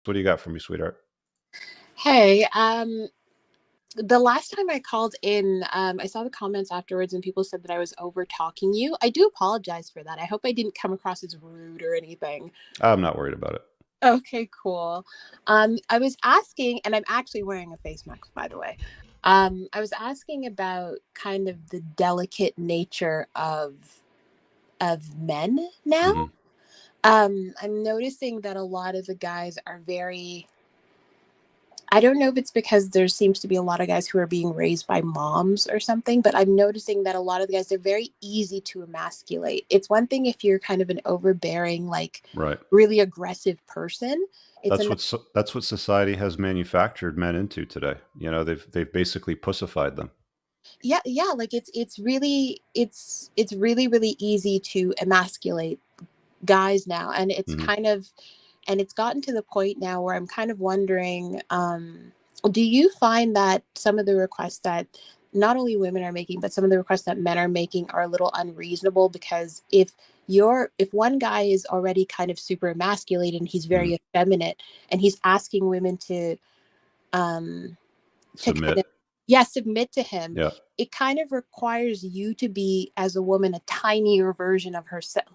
What do you got for me, sweetheart? Hey, the last time I called in, I saw the comments afterwards and people said that I was over talking you. I do apologize for that. I hope I didn't come across as rude or anything. I'm not worried about it. Okay, cool. I was asking, and I'm actually wearing a face mask, by the way. I was asking about kind of the delicate nature of men now. Hmm. I'm noticing that a lot of the guys are very I don't know if it's because there seems to be a lot of guys who are being raised by moms or something, but I'm noticing that a lot of the guys, they're very easy to emasculate. It's one thing if you're kind of an overbearing, like Right. really aggressive person. It's That's another, what that's what society has manufactured men into today. They've basically pussified them. yeah, yeah, like it's really, really easy to emasculate guys now. And Hmm. it's gotten to the point now where I'm kind of wondering, do you find that some of the requests that not only women are making, but some of the requests that men are making are a little unreasonable? Because if one guy is already kind of super emasculated and he's Hmm. very effeminate and he's asking women um to kind of Submit. yeah submit to him, Yeah. it kind of requires you to be as a woman a tinier version of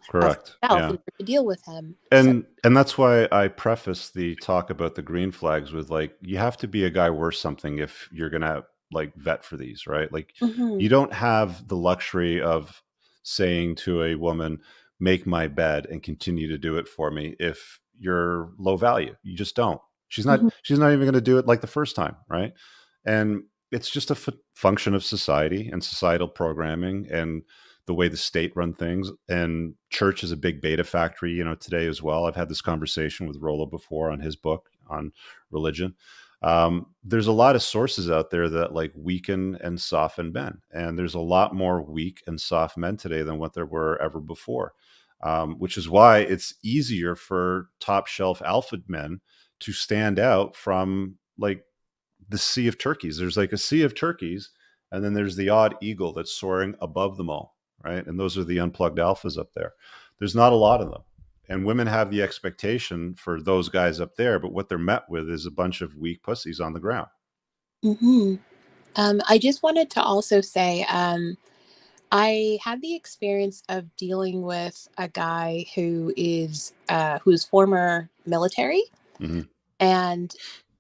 Correct. herself in Yeah. order to deal with him. So And that's why I preface the talk about the green flags with, like, you have to be a guy worth something if you're gonna, like, vet for these, right? Like, you mhm, don't have the luxury of saying to a woman, make my bed and continue to do it for me if you're low value. You just don't. mhm, She's not even going to do it like the first time, right? And it's just a function of society and societal programming and the way the state run things. And church is a big beta factory, today as well. I've had this conversation with Rollo before on his book on religion. There's a lot of sources out there that, like, weaken and soften men, and there's a lot more weak and soft men today than what there were ever before. Which is why it's easier for top shelf alpha men to stand out from, like, the sea of turkeys. There's like a sea of turkeys, and then there's the odd eagle that's soaring above them all, right? And those are the unplugged alphas up there. There's not a lot of them. And women have the expectation for those guys up there, but what they're met with is a bunch of weak pussies on the ground. mhm. I just wanted to also say, I had the experience of dealing with a guy who's former military, Hmm. and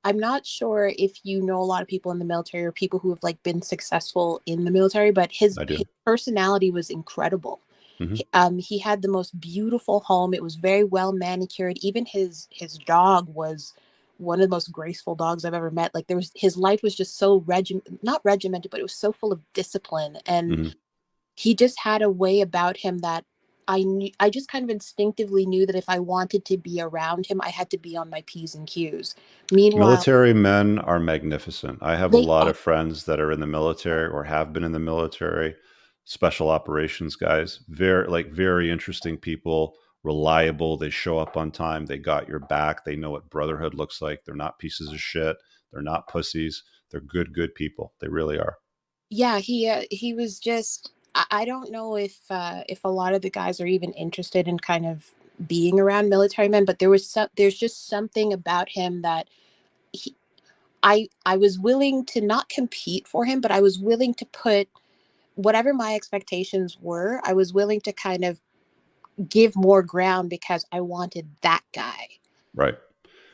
I'm not sure if you know a lot of people in the military or people who have like been successful in the military, but his I his do. personality was incredible. Hmm. He had the most beautiful home. It was very well manicured. Even his dog was one of the most graceful dogs I've ever met. Like there was his life was just so not regimented, but it was so full of discipline, and Hmm. he just had a way about him that I just kind of instinctively knew that if I wanted to be around him, I had to be on my P's and Q's. Meanwhile, Military men are magnificent. I have a they lot are of friends that are in the military or have been in the military, special operations guys, very interesting people, reliable. They show up on time. They got your back. They know what brotherhood looks like. They're not pieces of shit. They're not pussies. They're good people. They really are. yeah, he was just I don't know if a lot of the guys are even interested in kind of being around military men, but there's just something about him that he, I was willing to not compete for him, but I was willing to put whatever my expectations were, I was willing to kind of give more ground because I wanted that guy. Right.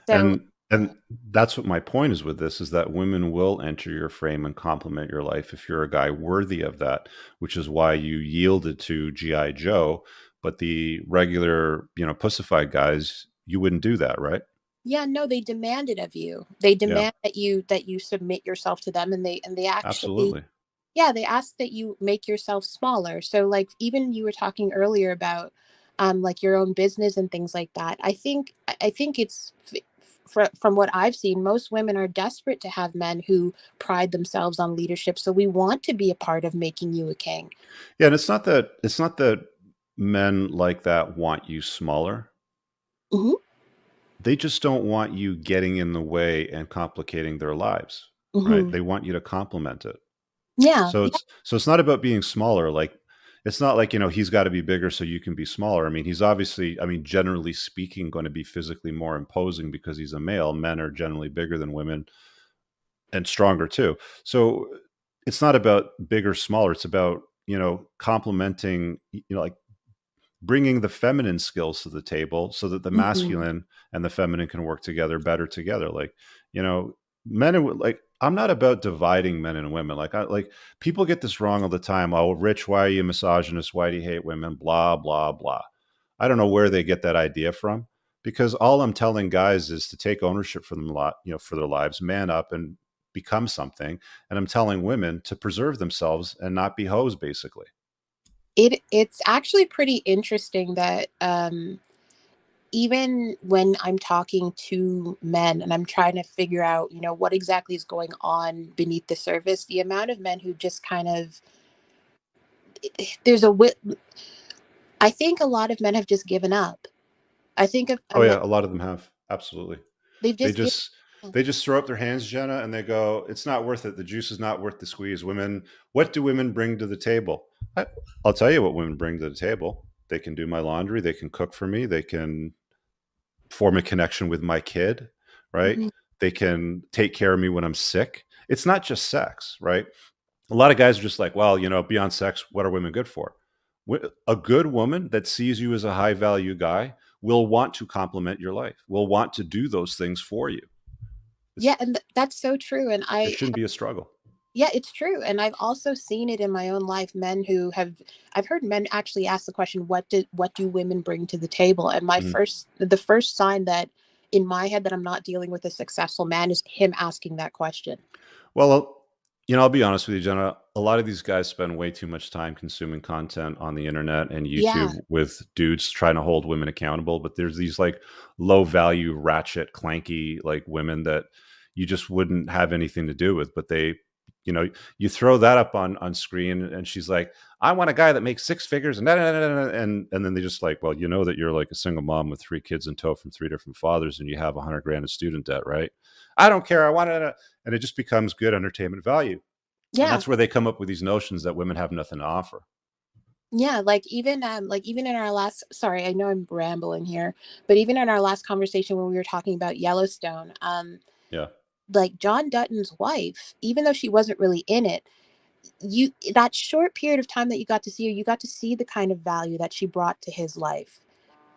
So And that's what my point is with this, is that women will enter your frame and complement your life if you're a guy worthy of that, which is why you yielded to GI Joe, but the regular, pussified guys, you wouldn't do that, right? yeah, no, they demand it of you. They Yeah, demand that you submit yourself to them, and they actually absolutely. yeah, they ask that you make yourself smaller. So like even you were talking earlier about like your own business and things like that. I think from what I've seen, most women are desperate to have men who pride themselves on leadership. So we want to be a part of making you a king. Yeah, and it's not that men like that want you smaller. Hmm. They just don't want you getting in the way and complicating their lives, right? Hmm. They want you to complement it. Yeah, So yeah. it's not about being smaller. Like, It's not like, he's got to be bigger so you can be smaller. I mean, he's obviously, generally speaking, going to be physically more imposing because he's a male. Men are generally bigger than women and stronger too. So it's not about big or smaller. It's about, complementing, like bringing the feminine skills to the table so that the Mhm. masculine and the feminine can work together better together. Like, you know, men and like, I'm not about dividing men and women. Like people get this wrong all the time. Oh, Rich, why are you misogynist? Why do you hate women? Blah, blah, blah. I don't know where they get that idea from, because all I'm telling guys is to take ownership for them a lot, for their lives, man up and become something. And I'm telling women to preserve themselves and not be hoes, basically. It's actually pretty interesting that even when I'm talking to men and I'm trying to figure out, what exactly is going on beneath the surface, the amount of men who just kind of there's a I think a lot of men have just given up. I think Oh yeah, a lot of them have. Absolutely. they've They just given just up. they just throw up their hands, Jenna, and they go, "It's not worth it. The juice is not worth the squeeze." Women, what do women bring to the table? I'll tell you what women bring to the table. They can do my laundry. They can cook for me. They can form a connection with my kid, right? Mhm. They can take care of me when I'm sick. It's not just sex, right? A lot of guys are just like, well, beyond sex, what are women good for? A good woman that sees you as a high value guy will want to complement your life, will want to do those things for you. Yeah, It's, and that's so true. And it shouldn't be a struggle. yeah, it's true. And I've also seen it in my own life. I've heard men actually ask the question, what do women bring to the table? And Mhm. the first sign that in my head that I'm not dealing with a successful man is him asking that question. Well, I'll be honest with you, Jenna. A lot of these guys spend way too much time consuming content on the internet and Yeah. YouTube with dudes trying to hold women accountable. But there's these like low value, ratchet, clanky like women that you just wouldn't have anything to do with. But you throw that up on screen, and she's like, "I want a guy that makes six figures," and and then they just like, "Well, you know that you're like a single mom with three kids in tow from three different fathers, and you have 100 grand in student debt, right?" I don't care. I want to, and it just becomes good entertainment value. And Yeah. that's where they come up with these notions that women have nothing to offer. Yeah, like even in our last sorry, I know I'm rambling here, but even in our last conversation when we were talking about Yellowstone, Yeah. like John Dutton's wife, even though she wasn't really in it, you that short period of time that you got to see her, you got to see the kind of value that she brought to his life.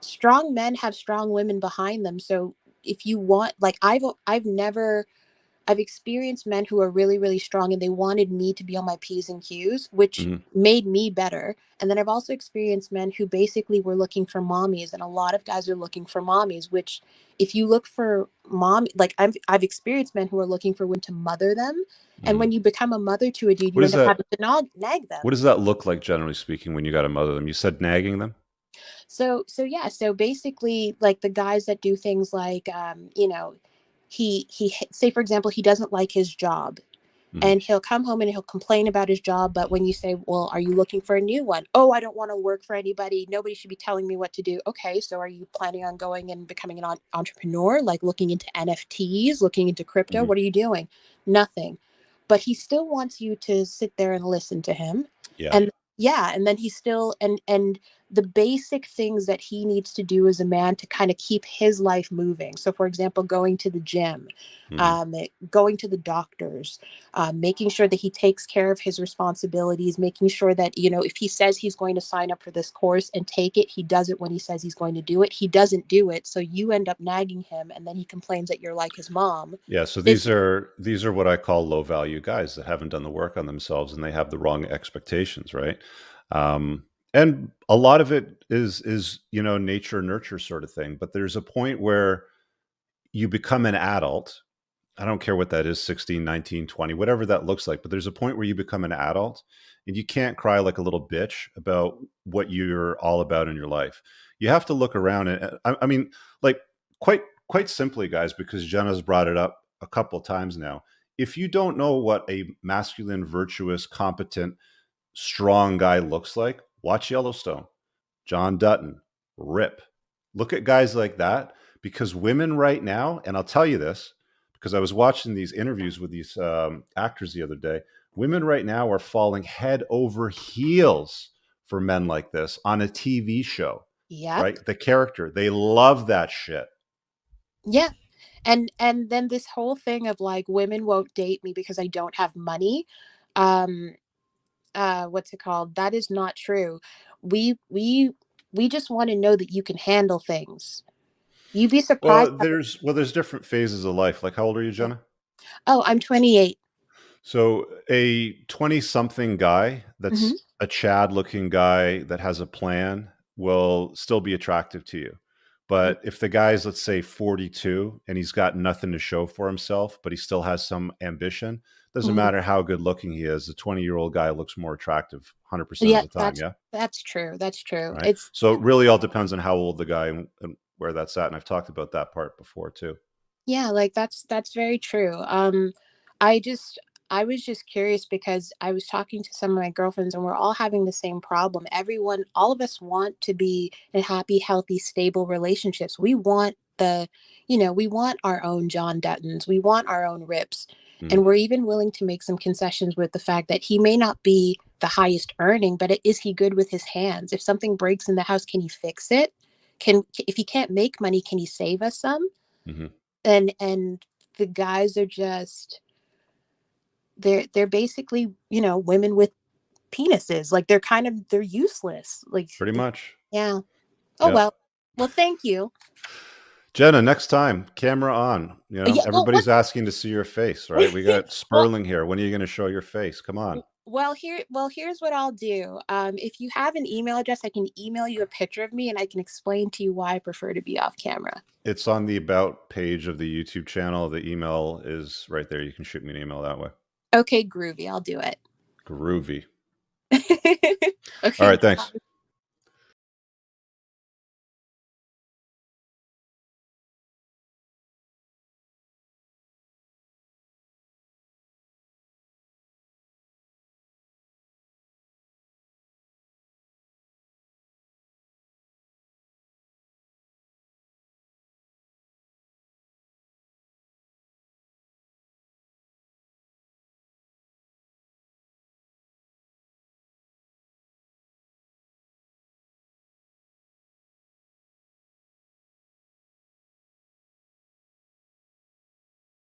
Strong men have strong women behind them, so if you want like I've never I've experienced men who are really, really strong and they wanted me to be on my P's and Q's, which Hmm. made me better. And then I've also experienced men who basically were looking for mommies. And a lot of guys are looking for mommies, which if you look for like I've experienced men who are looking for women to mother them. And Hmm. when you become a mother to a dude, What you is end up that? having to nag What them. does that look like, generally speaking, when you got to mother them? You said nagging them. So yeah, so basically like the guys that do things like he say for example he doesn't like his job Hmm. and he'll come home and he'll complain about his job, but when you say, well, are you looking for a new one? Oh, I don't want to work for anybody, nobody should be telling me what to do. Okay, so are you planning on going and becoming an entrepreneur, like looking into NFTs, looking into crypto? Hmm. What are you doing? Nothing. But he still wants you to sit there and listen to him. Yeah. And yeah, and then he still and the basic things that he needs to do as a man to kind of keep his life moving, so for example going to the gym, Hmm. going to the doctors, making sure that he takes care of his responsibilities, making sure that, if he says he's going to sign up for this course and take it, he does it when he says he's going to do it. He doesn't do it. So you end up nagging him and then he complains that you're like his mom. Yeah. So This, these are what I call low value guys that haven't done the work on themselves and they have the wrong expectations, right? And a lot of it is nature nurture sort of thing. But there's a point where you become an adult. I don't care what that is, 16, 19, 20, whatever that looks like. But there's a point where you become an adult and you can't cry like a little bitch about what you're all about in your life. You have to look around and I mean, like quite simply, guys, because Jenna's brought it up a couple of times now. If you don't know what a masculine, virtuous, competent, strong guy looks like, watch Yellowstone. John Dutton, Rip. Look at guys like that, because women right now, and I'll tell you this because I was watching these interviews with these actors the other day. Women right now are falling head over heels for men like this on a TV show, Yep. right? The character, they love that shit. Yeah. And then this whole thing of like women won't date me because I don't have money. Um what's it called? That is not true. We just want to know that you can handle things. You'd be surprised how There's different phases of life. Like, how old are you, yeah. Jenna? Oh, I'm 28. So a 20 something guy Hmm. that's a Chad looking guy that has a plan will still be attractive to you. But if the guy's, let's say, 42 and he's got nothing to show for himself, but he still has some ambition, doesn't Hmm. matter how good looking he is, the 20-year-old guy looks more attractive 100% of Yeah, the time. Yeah. that's true. That's true. Right. It's So it really all depends on how old the guy and where that's at. And I've talked about that part before too. Yeah, like that's very true. I just I was just curious because I was talking to some of my girlfriends and we're all having the same problem. Everyone, all of us want to be in happy, healthy, stable relationships. We want we want our own John Duttons. We want our own Rips. Mhm. And we're even willing to make some concessions with the fact that he may not be the highest earning, but is he good with his hands? If something breaks in the house, can he fix it? If he can't make money, can he save us some? Mhm. And the guys are just they're basically women with penises, like they're useless, like Pretty much. yeah. Oh Yep. well thank you. Jenna, next time, camera on. Yeah, well what Everybody's asking to see your face, right? We got well Sperling here. When are you going to show your face? Come on. here's what I'll do. If you have an email address, I can email you a picture of me and I can explain to you why I prefer to be off camera. It's on the about page of the YouTube channel. The email is right there. You can shoot me an email that way. Okay, groovy, I'll do it. Groovy. All Okay, right. Thanks.